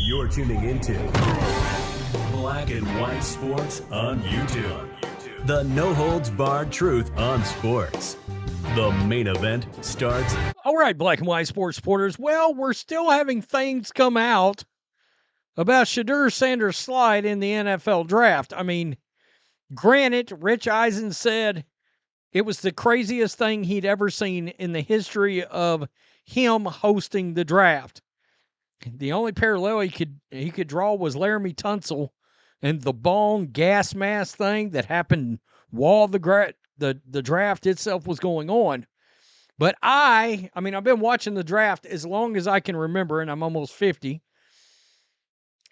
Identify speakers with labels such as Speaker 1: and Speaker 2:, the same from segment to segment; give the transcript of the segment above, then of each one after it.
Speaker 1: You're tuning into Black and White Sports on YouTube. The no-holds-barred truth on sports. The main event starts.
Speaker 2: All right, Black and White Sports supporters. Well, we're still having things come out about Shedeur Sanders' slide in the NFL draft. I mean, granted, Rich Eisen said it was the craziest thing he'd ever seen in the history of him hosting the draft. The only parallel he could draw was Laramie Tunsil and the bong gas mask thing that happened while the draft itself was going on. But I mean, I've been watching the draft as long as I can remember, and I'm almost 50.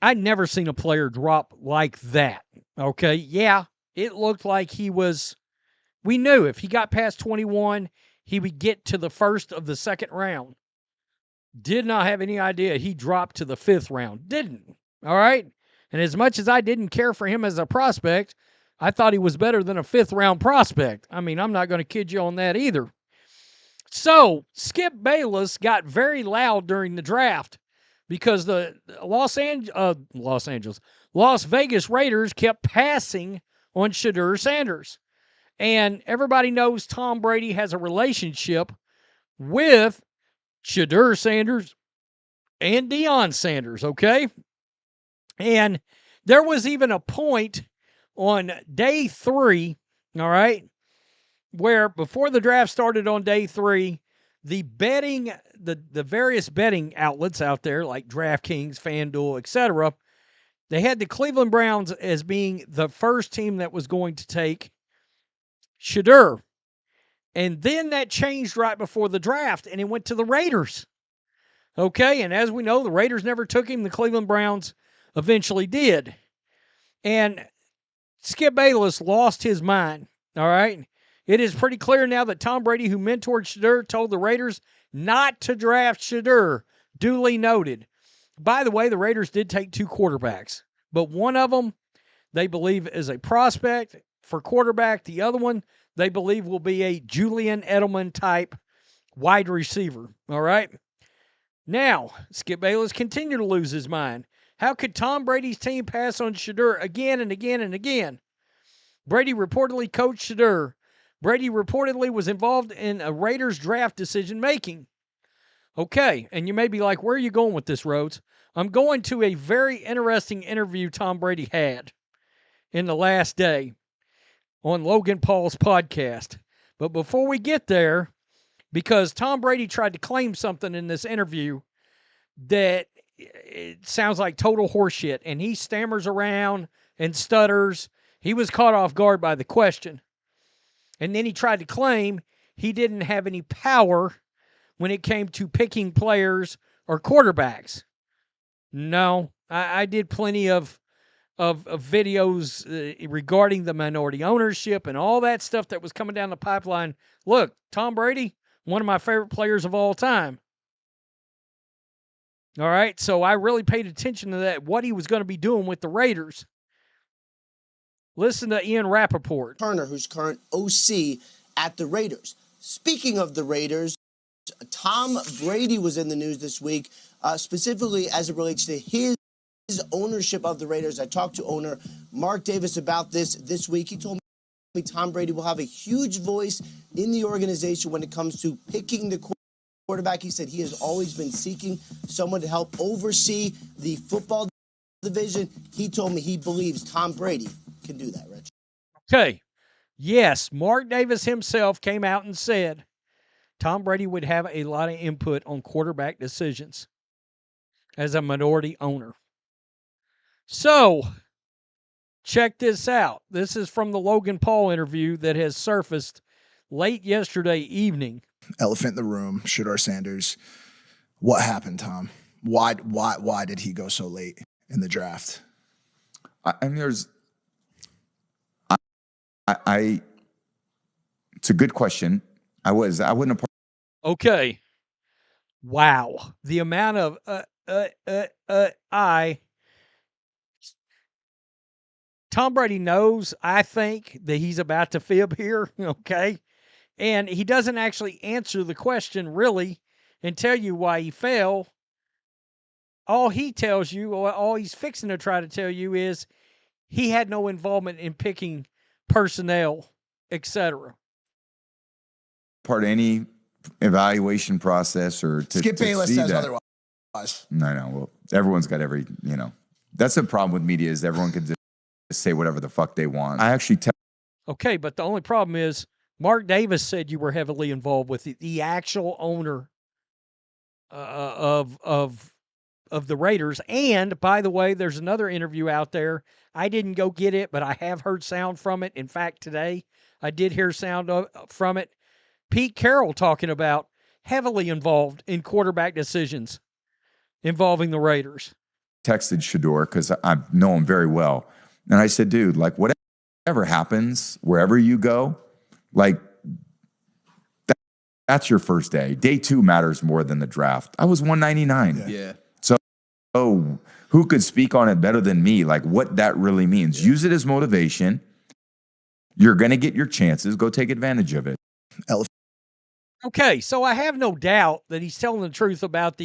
Speaker 2: I'd never seen a player drop like that. Okay, yeah, it looked like we knew if he got past 21, he would get to the first of the second round. Did not have any idea he dropped to the fifth round. Didn't. All right? And as much as I didn't care for him as a prospect, I thought he was better than a fifth-round prospect. I mean, I'm not going to kid you on that either. So, Skip Bayless got very loud during the draft because the Las Vegas Raiders kept passing on Shedeur Sanders. And everybody knows Tom Brady has a relationship with Shedeur Sanders and Deion Sanders, okay? And there was even a point on day 3, all right, where before the draft started on day 3, the various betting outlets out there like DraftKings, FanDuel, etc., they had the Cleveland Browns as being the first team that was going to take Shedeur. And then that changed right before the draft, and it went to the Raiders. Okay, and as we know, the Raiders never took him. The Cleveland Browns eventually did. And Skip Bayless lost his mind, all right? It is pretty clear now that Tom Brady, who mentored Shedeur, told the Raiders not to draft Shedeur. Duly noted. By the way, the Raiders did take 2 quarterbacks, but one of them they believe is a prospect for quarterback. The other one they believe will be a Julian Edelman type wide receiver, all right? Now, Skip Bayless continued to lose his mind. How could Tom Brady's team pass on Shedeur again and again and again? Brady reportedly coached Shedeur. Brady reportedly was involved in a Raiders draft decision-making. Okay, and you may be like, where are you going with this, Rhodes? I'm going to a very interesting interview Tom Brady had in the last day on Logan Paul's podcast. But before we get there, because Tom Brady tried to claim something in this interview that it sounds like total horseshit, and he stammers around and stutters. He was caught off guard by the question. And then he tried to claim he didn't have any power when it came to picking players or quarterbacks. No, I did plenty of videos regarding the minority ownership and all that stuff that was coming down the pipeline. Look, Tom Brady, one of my favorite players of all time. All right, so I really paid attention to that, what he was going to be doing with the Raiders. Listen to Ian Rappaport.
Speaker 3: Turner, who's current OC at the Raiders. Speaking of the Raiders, Tom Brady was in the news this week, specifically as it relates to his ownership of the Raiders. I talked to owner Mark Davis about this week. He told me Tom Brady will have a huge voice in the organization when it comes to picking the quarterback. He said he has always been seeking someone to help oversee the football division. He told me he believes Tom Brady can do that, Rich.
Speaker 2: Okay. Yes, Mark Davis himself came out and said Tom Brady would have a lot of input on quarterback decisions as a minority owner. So, check this out. This is from the Logan Paul interview that has surfaced late yesterday evening.
Speaker 4: Elephant in the room, Shedeur Sanders. What happened, Tom? Why did he go so late in the draft?
Speaker 5: I mean, it's a good question. I wouldn't have.
Speaker 2: Okay. Wow. The amount of Tom Brady knows, I think, that he's about to fib here, okay? And he doesn't actually answer the question, really, and tell you why he fell all he tells you, or all he's fixing to try to tell you, is he had no involvement in picking personnel, etc.
Speaker 5: Part of any evaluation process or to
Speaker 4: Skip Bayless
Speaker 5: see
Speaker 4: says
Speaker 5: that.
Speaker 4: otherwise.
Speaker 5: No. Well, everyone's got every, that's the problem with media is everyone can just say whatever the fuck they want. I actually
Speaker 2: Okay, but the only problem is Mark Davis said you were heavily involved with the actual owner of the Raiders. And by the way, there's another interview out there. I didn't go get it, but I have heard sound from it. In fact, today I did hear sound from it. Pete Carroll talking about heavily involved in quarterback decisions involving the Raiders.
Speaker 5: texted Shedeur because I know him very well. And I said, dude, like whatever happens, wherever you go, like that's your first day. Day 2 matters more than the draft. I was 199.
Speaker 4: Yeah.
Speaker 5: So who could speak on it better than me? Like what that really means. Use it as motivation. You're going to get your chances. Go take advantage of it.
Speaker 2: Okay, so I have no doubt that he's telling the truth about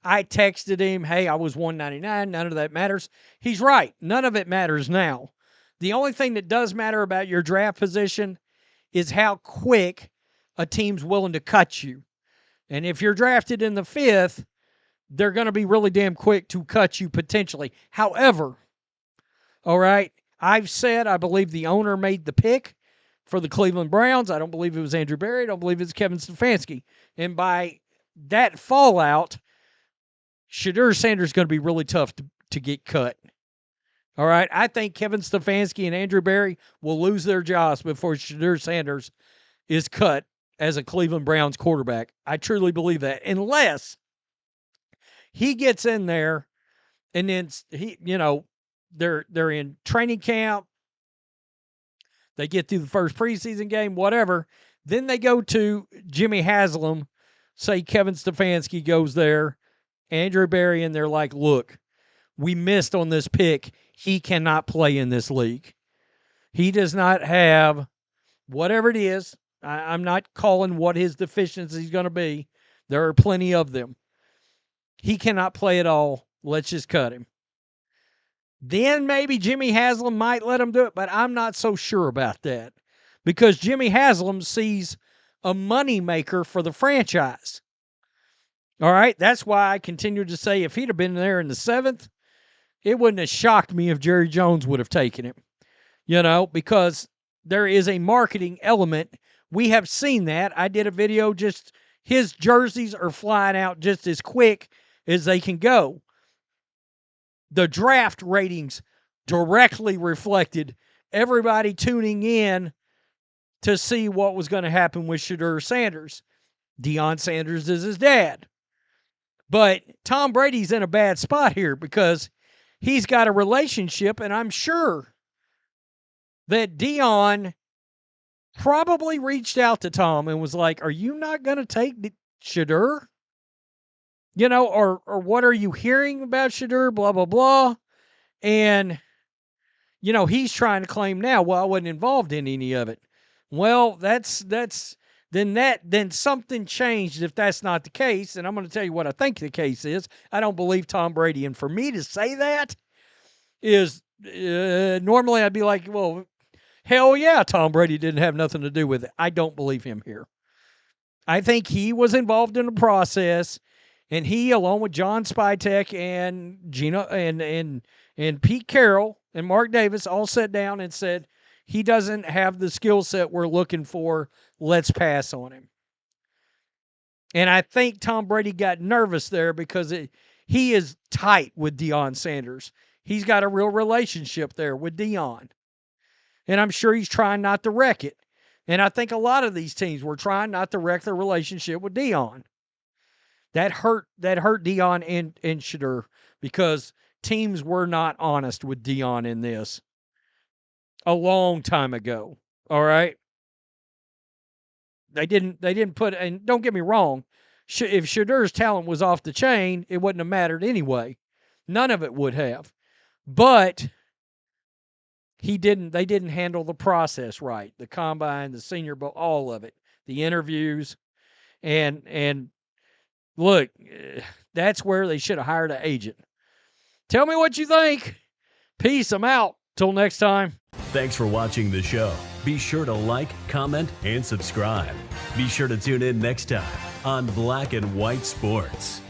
Speaker 2: I texted him, hey, I was 199. None of that matters. He's right. None of it matters now. The only thing that does matter about your draft position is how quick a team's willing to cut you. And if you're drafted in the 5th, they're going to be really damn quick to cut you potentially. However, all right, I've said I believe the owner made the pick for the Cleveland Browns. I don't believe it was Andrew Berry. I don't believe it's Kevin Stefanski. And by that fallout, Shedeur Sanders is going to be really tough to get cut. All right, I think Kevin Stefanski and Andrew Berry will lose their jobs before Shedeur Sanders is cut as a Cleveland Browns quarterback. I truly believe that. Unless he gets in there and then they're in training camp, they get through the first preseason game, whatever. Then they go to Jimmy Haslam, say Kevin Stefanski goes there, Andrew Berry, and they're like, look, we missed on this pick. He cannot play in this league. He does not have whatever it is. I'm not calling what his deficiency is going to be. There are plenty of them. He cannot play at all. Let's just cut him. Then maybe Jimmy Haslam might let him do it, but I'm not so sure about that because Jimmy Haslam sees a moneymaker for the franchise. All right, that's why I continue to say if he'd have been there in the 7th, it wouldn't have shocked me if Jerry Jones would have taken him, because there is a marketing element. We have seen that. I did a video, just his jerseys are flying out just as quick as they can go. The draft ratings directly reflected everybody tuning in to see what was going to happen with Shedeur Sanders. Deion Sanders is his dad. But Tom Brady's in a bad spot here because he's got a relationship, and I'm sure that Deion probably reached out to Tom and was like, are you not going to take Shedeur? Or what are you hearing about Shedeur? Blah, blah, blah. And, he's trying to claim now, well, I wasn't involved in any of it. Well, then something changed if that's not the case. And I'm going to tell you what I think the case is. I don't believe Tom Brady. And for me to say that is normally I'd be like, well, hell yeah, Tom Brady didn't have nothing to do with it. I don't believe him here. I think he was involved in the process, and he, along with John Spytek and Gino and Pete Carroll and Mark Davis, all sat down and said, he doesn't have the skill set we're looking for. Let's pass on him. And I think Tom Brady got nervous there because he is tight with Deion Sanders. He's got a real relationship there with Deion. And I'm sure he's trying not to wreck it. And I think a lot of these teams were trying not to wreck their relationship with Deion. That hurt Deion and Shedeur because teams were not honest with Deion in this a long time ago. All right? They didn't put, and don't get me wrong, if Shedeur's talent was off the chain, it wouldn't have mattered anyway. None of it would have. But they didn't handle the process right. The combine, the Senior Bowl, all of it. The interviews, and Look, that's where they should have hired an agent. Tell me what you think. Peace. I'm out. Till next time.
Speaker 1: Thanks for watching the show. Be sure to like, comment, and subscribe. Be sure to tune in next time on Black and White Sports.